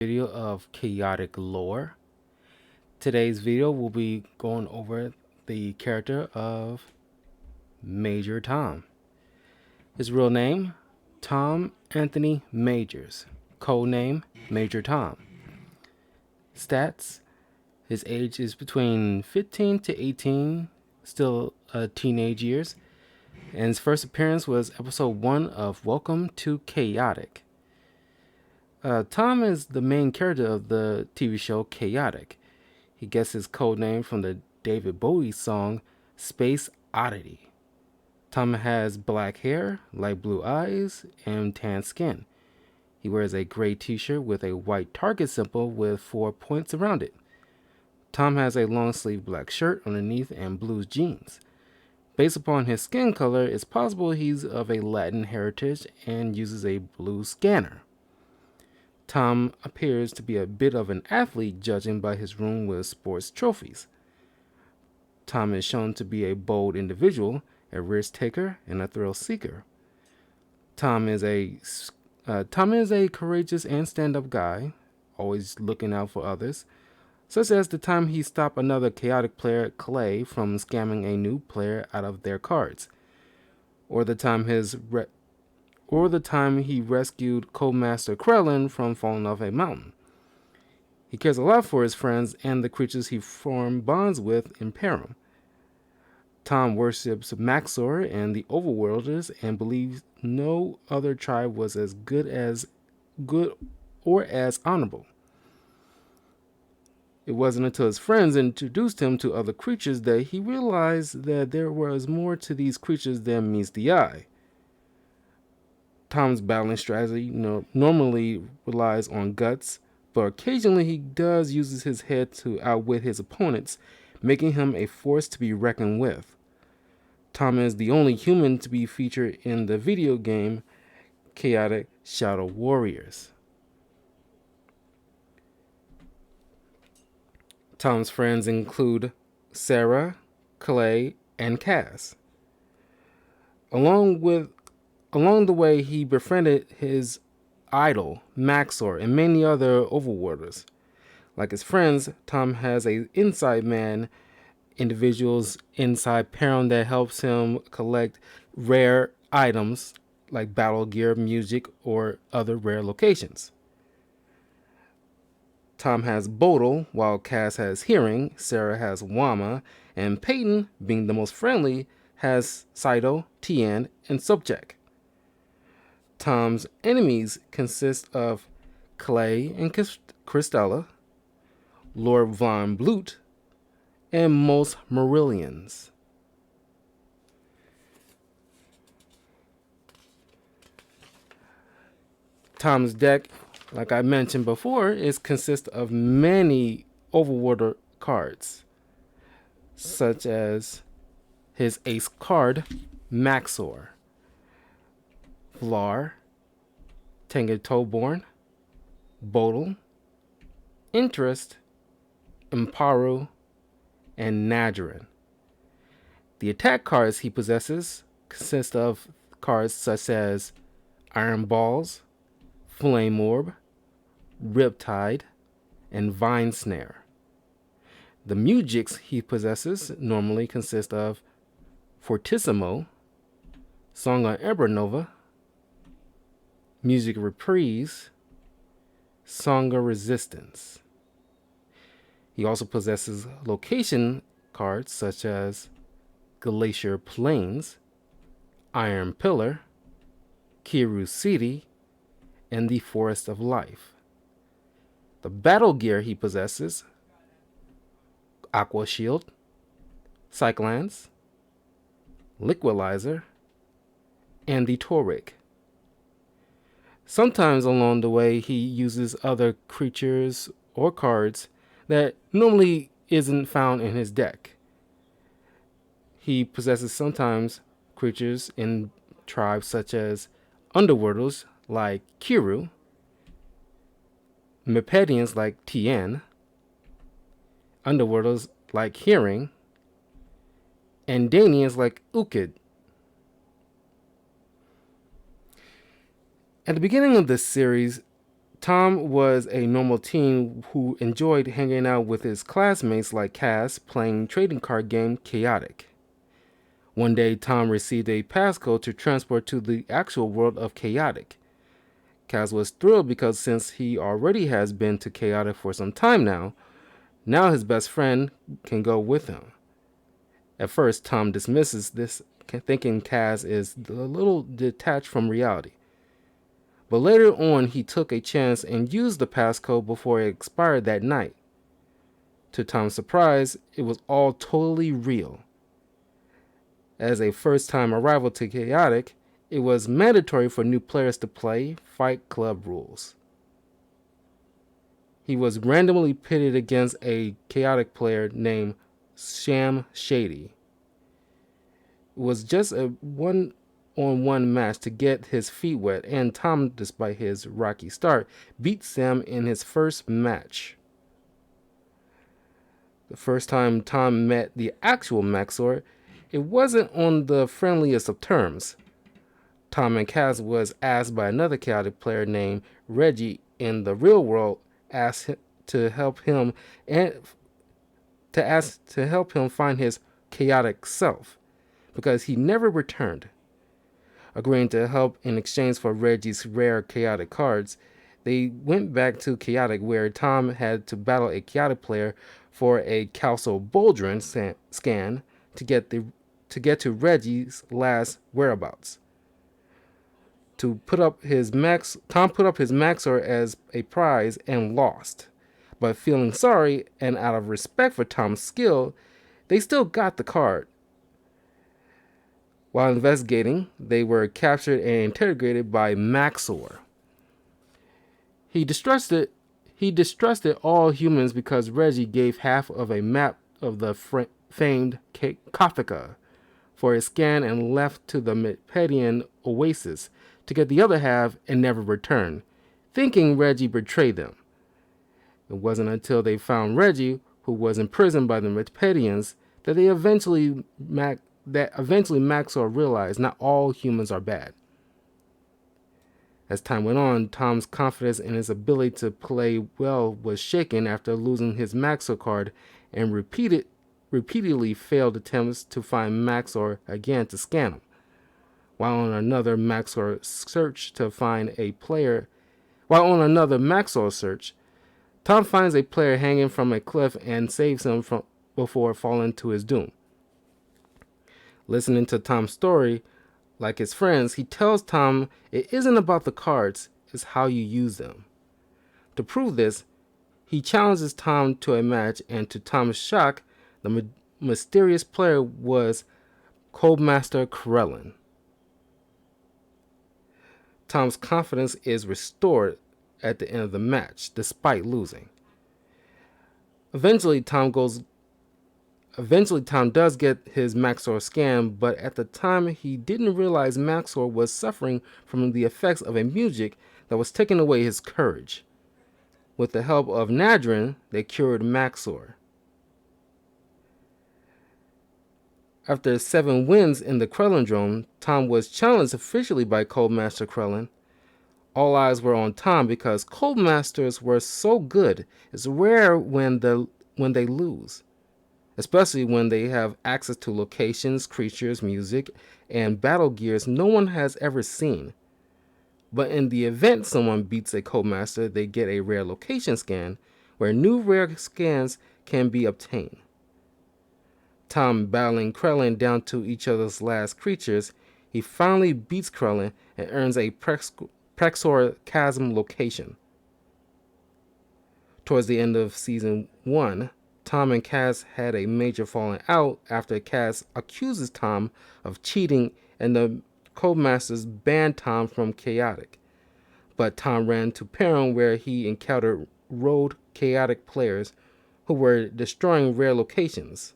Video of chaotic lore. Today's video will be going over the character of Major Tom. His real name, Tom Anthony Majors. Code name, Major Tom. Stats, his age is between 15 to 18, still teenage years. And his first appearance was episode 1 of Welcome to Chaotic. Tom is the main character of the TV show Chaotic. He gets his code name from the David Bowie song Space Oddity. Tom has black hair, light blue eyes, and tan skin. He wears a gray t-shirt with a white target symbol with 4 points around it. Tom has a long sleeve black shirt underneath and blue jeans. Based upon his skin color, it's possible he's of a Latin heritage and uses a blue scanner. Tom appears to be a bit of an athlete, judging by his room with sports trophies. Tom is shown to be a bold individual, a risk taker, and a thrill seeker. Tom is a courageous and stand-up guy, always looking out for others, such as the time he stopped another chaotic player, Clay, from scamming a new player out of their cards, or the time he rescued Codemaster Krellin from falling off a mountain. He cares a lot for his friends and the creatures he formed bonds with in Perim. Tom worships Maxor and the Overworlders and believes no other tribe was as good or as honorable. It wasn't until his friends introduced him to other creatures that he realized that there was more to these creatures than meets the eye. Tom's battling strategy normally relies on guts, but occasionally he does use his head to outwit his opponents, making him a force to be reckoned with. Tom is the only human to be featured in the video game Chaotic Shadow Warriors. Tom's friends include Sarah, Clay, and Cass. Along the way, he befriended his idol, Maxor, and many other overworlders. Like his friends, Tom has a inside man, individuals inside Perim that helps him collect rare items like battle gear, music, or other rare locations. Tom has Bodil, while Cass has Hearing, Sarah has Wama, and Peyton, being the most friendly, has Saito, Tien, and Subject. Tom's enemies consist of Clay and Christella, Lord Von Blut, and most Marillions. Tom's deck, like I mentioned before, consists of many Overworlder cards, such as his ace card, Maxor, Vlar, Tenga Toborn, Bodil, Interest, Imparu, and Nadrin. The attack cards he possesses consist of cards such as Iron Balls, Flame Orb, Riptide, and Vine Snare. The musics he possesses normally consist of Fortissimo, Song on Ebernova, Music Reprise, Song of Resistance. He also possesses location cards such as Glacier Plains, Iron Pillar, Kiru City, and the Forest of Life. The battle gear he possesses: Aqua Shield, Cyclans, Liquidizer, and the Toric. Sometimes along the way he uses other creatures or cards that normally isn't found in his deck. He possesses sometimes creatures in tribes such as Underworlders like Kiru, Mepedians like Tien, Underworlders like Hearing, and Danians like Ukid. At the beginning of this series, Tom was a normal teen who enjoyed hanging out with his classmates like Cass playing trading card game Chaotic. One day, Tom received a passcode to transport to the actual world of Chaotic. Cass was thrilled because since he already has been to Chaotic for some time now his best friend can go with him. At first, Tom dismisses this, thinking Cass is a little detached from reality. But later on, he took a chance and used the passcode before it expired that night. To Tom's surprise, it was all totally real. As a first-time arrival to Chaotic, it was mandatory for new players to play Fight Club rules. He was randomly pitted against a Chaotic player named Sham Shady. It was just a one-on-one match to get his feet wet, and Tom, despite his rocky start, beat Sam in his first match. The first time Tom met the actual Maxor, it wasn't on the friendliest of terms. Tom and Cass was asked by another Chaotic player named Reggie in the real world to help him find his chaotic self, because he never returned. Agreeing to help in exchange for Reggie's rare chaotic cards, they went back to Chaotic, where Tom had to battle a Chaotic player for a Calso Boldrin scan to get to Reggie's last whereabouts. Tom put up his Maxor as a prize and lost. But feeling sorry and out of respect for Tom's skill, they still got the card. While investigating, they were captured and interrogated by Maxor. He distrusted all humans because Reggie gave half of a map of the famed Kafka for a scan and left to the Mepedian oasis to get the other half and never return, thinking Reggie betrayed them. It wasn't until they found Reggie, who was imprisoned by the Mepedians, that eventually Maxor realized not all humans are bad. As time went on, Tom's confidence in his ability to play well was shaken after losing his Maxor card and repeatedly failed attempts to find Maxor again to scan him. While on another Maxor search, Tom finds a player hanging from a cliff and saves him before falling to his doom. Listening to Tom's story, like his friends, he tells Tom it isn't about the cards, it's how you use them. To prove this, he challenges Tom to a match, and to Tom's shock, the mysterious player was Codemaster Krellin. Tom's confidence is restored at the end of the match, despite losing. Eventually, Tom does get his Maxor scan, but at the time he didn't realize Maxor was suffering from the effects of a music that was taking away his courage. With the help of Nadrin, they cured Maxor. After 7 wins in the Krellindrome, Tom was challenged officially by Codemaster Krellin. All eyes were on Tom because Codemasters were so good. It's rare when they lose, especially when they have access to locations, creatures, music, and battle gears no one has ever seen. But in the event someone beats a Codemaster, they get a rare location scan, where new rare scans can be obtained. Tom battling Krellin down to each other's last creatures, he finally beats Krellin and earns a Prexor Chasm location. Towards the end of Season 1, Tom and Cass had a major falling out after Cass accuses Tom of cheating and the Codemasters banned Tom from Chaotic. But Tom ran to Perim, where he encountered rogue Chaotic players who were destroying rare locations.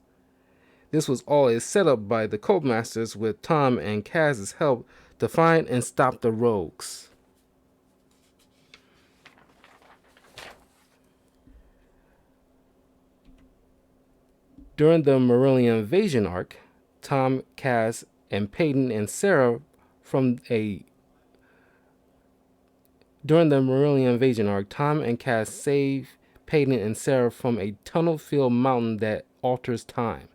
This was all a setup by the Codemasters, with Tom and Cass's help to find and stop the rogues. During the Marillion invasion arc, Tom, Cass, and Peyton and Sarah from a During the Marillion invasion arc, Tom and Cass save Peyton and Sarah from a tunnel-filled mountain that alters time.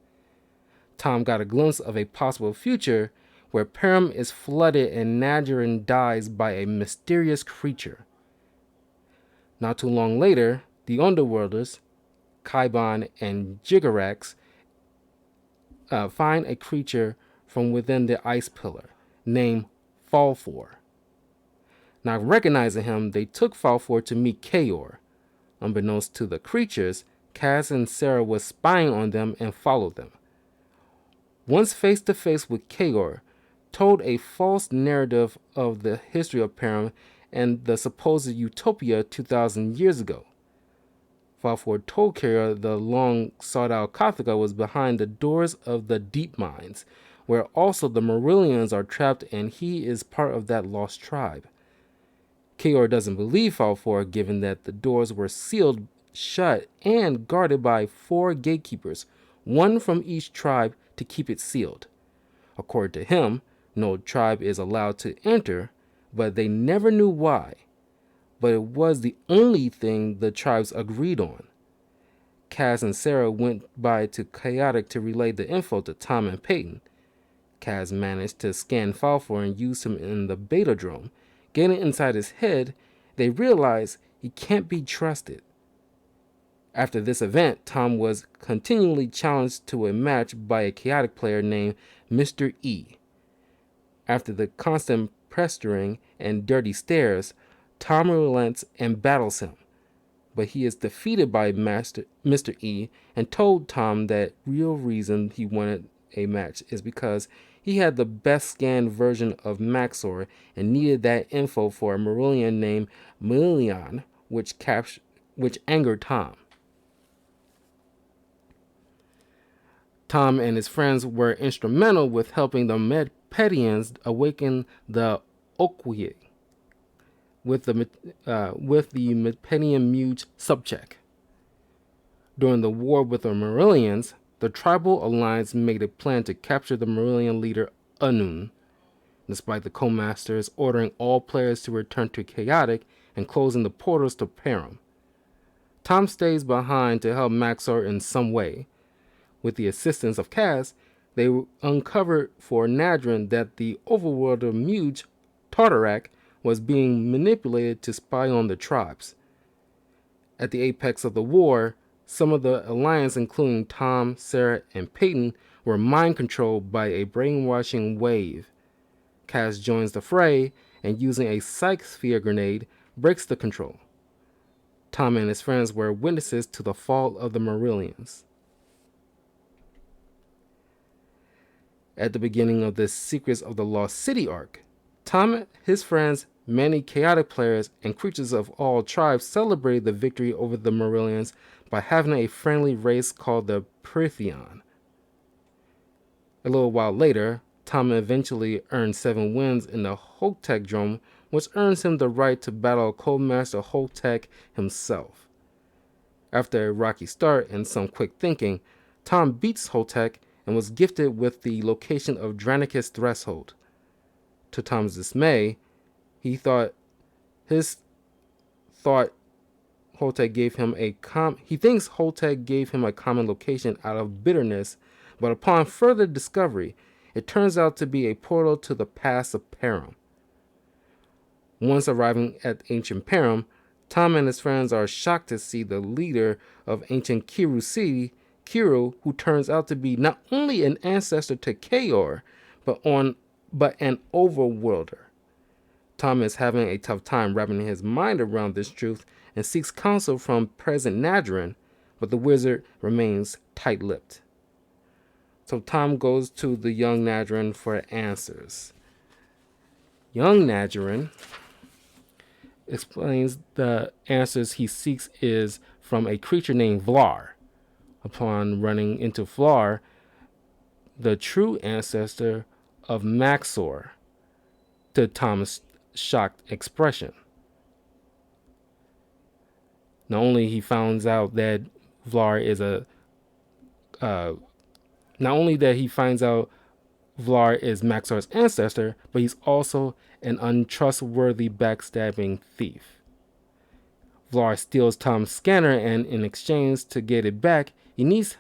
Tom got a glimpse of a possible future where Perim is flooded and Nadjarin dies by a mysterious creature. Not too long later, the Underworlders, Kaibon and Jigarax, find a creature from within the ice pillar named Falfor. Now recognizing him, they took Falfor to meet Kaor. Unbeknownst to the creatures, Cass and Sarah was spying on them and followed them. Once face to face with Kaor, told a false narrative of the history of Perim and the supposed utopia 2,000 years ago. Falfor told Kaor the long sought out Kothica was behind the doors of the deep mines, where also the Marillions are trapped, and he is part of that lost tribe. Kaor doesn't believe Falfor, given that the doors were sealed shut and guarded by 4 gatekeepers, one from each tribe to keep it sealed. According to him, no tribe is allowed to enter, but they never knew why. But it was the only thing the tribes agreed on. Cass and Sarah went by to Chaotic to relay the info to Tom and Peyton. Cass managed to scan Falfor and use him in the Betadrome. Getting inside his head, they realize he can't be trusted. After this event, Tom was continually challenged to a match by a chaotic player named Mr. E. After the constant pestering and dirty stares, Tom relents and battles him. But he is defeated by Mr. E and told Tom that real reason he wanted a match is because he had the best scanned version of Maxor and needed that info for a Marillion named Marillion, which angered Tom. Tom and his friends were instrumental with helping the Medpedians awaken the Okwye with the Medpedian Muge subcheck. During the war with the Marillions, the Tribal Alliance made a plan to capture the Marillion leader Anun, despite the Co-Masters ordering all players to return to Chaotic and closing the portals to Perim. Tom stays behind to help Maxor in some way. With the assistance of Cass, they uncovered for Nadjarin that the overworlder Muge, Tartarak, was being manipulated to spy on the tribes. At the apex of the war, some of the Alliance, including Tom, Sarah, and Peyton, were mind-controlled by a brainwashing wave. Cass joins the fray and, using a Psych Sphere grenade, breaks the control. Tom and his friends were witnesses to the fall of the Marillions. At the beginning of the Secrets of the Lost City arc, Tom, his friends, many chaotic players, and creatures of all tribes celebrated the victory over the Marillions by having a friendly race called the Prithion. A little while later, Tom eventually earned 7 wins in the Hotekdrome, which earns him the right to battle Coldmaster Hotek himself. After a rocky start and some quick thinking, Tom beats Hotek and was gifted with the location of Dranicus Threshold. To Tom's dismay, he thinks Hotek gave him a common location out of bitterness, but upon further discovery, it turns out to be a portal to the past of Perim. Once arriving at ancient Perim, Tom and his friends are shocked to see the leader of ancient Kiru City, Kiru, who turns out to be not only an ancestor to Kaor, but an overworlder. Tom is having a tough time wrapping his mind around this truth and seeks counsel from present Nadjarin, but the wizard remains tight-lipped. So Tom goes to the young Nadjarin for answers. Young Nadjarin explains the answers he seeks is from a creature named Vlar. Upon running into Vlar, the true ancestor of Maxor, to Tom's shocked expression. Not only he finds out that Vlar Vlar is Maxor's ancestor, but he's also an untrustworthy backstabbing thief. Vlar steals Tom's scanner, and in exchange to get it back, he needs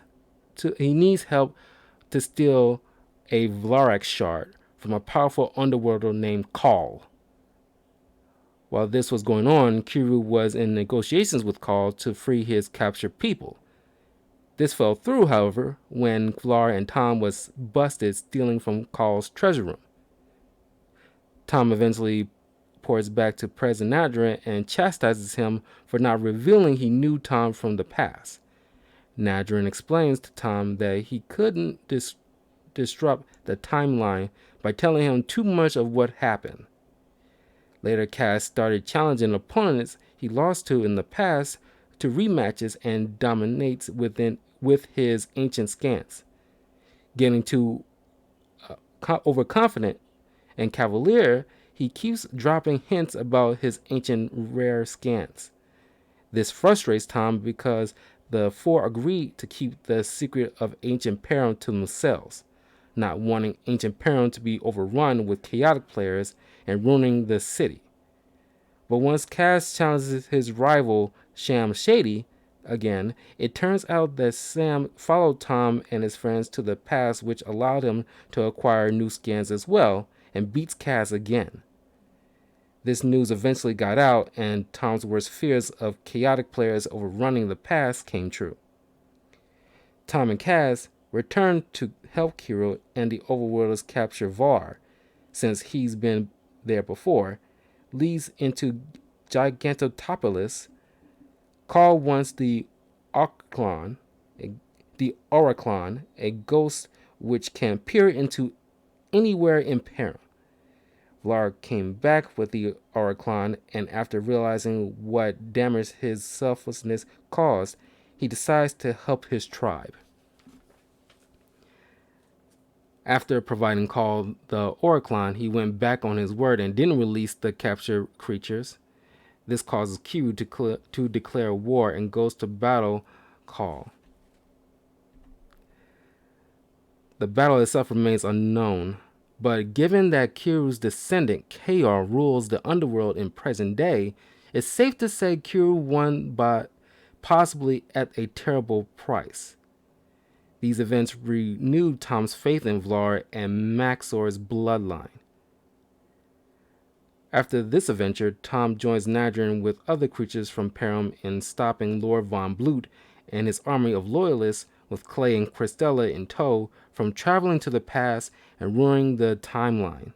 help to steal a Vlarax shard from a powerful underworlder named Karl. While this was going on, Kiru was in negotiations with Karl to free his captured people. This fell through, however, when Vlar and Tom was busted stealing from Karl's treasure room. Tom eventually reports back to President Nadrin and chastises him for not revealing he knew Tom from the past. Nadrin explains to Tom that he couldn't disrupt the timeline by telling him too much of what happened. Later, Cass started challenging opponents he lost to in the past to rematches and dominates with his ancient scans. Getting too overconfident and cavalier, he keeps dropping hints about his ancient rare scans. This frustrates Tom because the four agreed to keep the secret of ancient Perim to themselves, not wanting ancient Perim to be overrun with chaotic players and ruining the city. But once Cass challenges his rival, Sham Shady, again, it turns out that Sam followed Tom and his friends to the past, which allowed him to acquire new scans as well, and beats Cass again. This news eventually got out, and Tom's worst fears of chaotic players overrunning the past came true. Tom and Cass returned to help Kiro and the Overworlders capture Var, since he's been there before, leads into Gigantopolis. Karl wants the Oriclon, a ghost which can peer into anywhere in Perim. Vlar came back with the Oriclon, and after realizing what damage his selflessness caused, he decides to help his tribe. After providing Karl the Oriclon, he went back on his word and didn't release the captured creatures. This causes Q to declare war and goes to battle Karl. The battle itself remains unknown, but given that Kiru's descendant, Kr, rules the underworld in present day, it's safe to say Kiru won, but possibly at a terrible price. These events renewed Tom's faith in Vlar and Maxor's bloodline. After this adventure, Tom joins Nadrin with other creatures from Perim in stopping Lord Von Blut and his army of loyalists, with Clay and Christella in tow, from traveling to the past and ruining the timeline.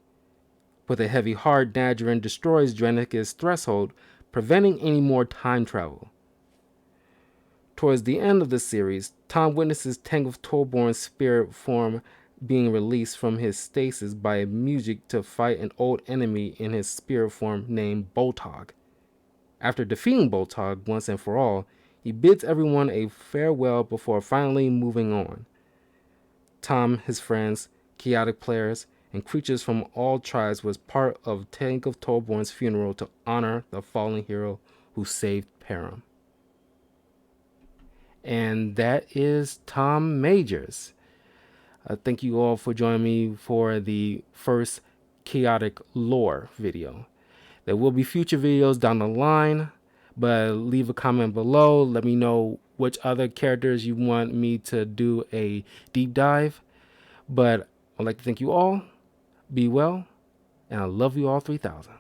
With a heavy heart, Nadrin destroys Dranica's threshold, preventing any more time travel. Towards the end of the series, Tom witnesses Tank of Torborn's spirit form being released from his stasis by music to fight an old enemy in his spirit form named Boltog. After defeating Boltog once and for all, he bids everyone a farewell before finally moving on. Tom, his friends, chaotic players, and creatures from all tribes was part of Tank of Torborn's funeral to honor the fallen hero who saved Perim. And that is Tom Majors. Thank you all for joining me for the first chaotic lore video. There will be future videos down the line, but leave a comment below. Let me know which other characters you want me to do a deep dive. But I'd like to thank you all. Be well, and I love you all 3000.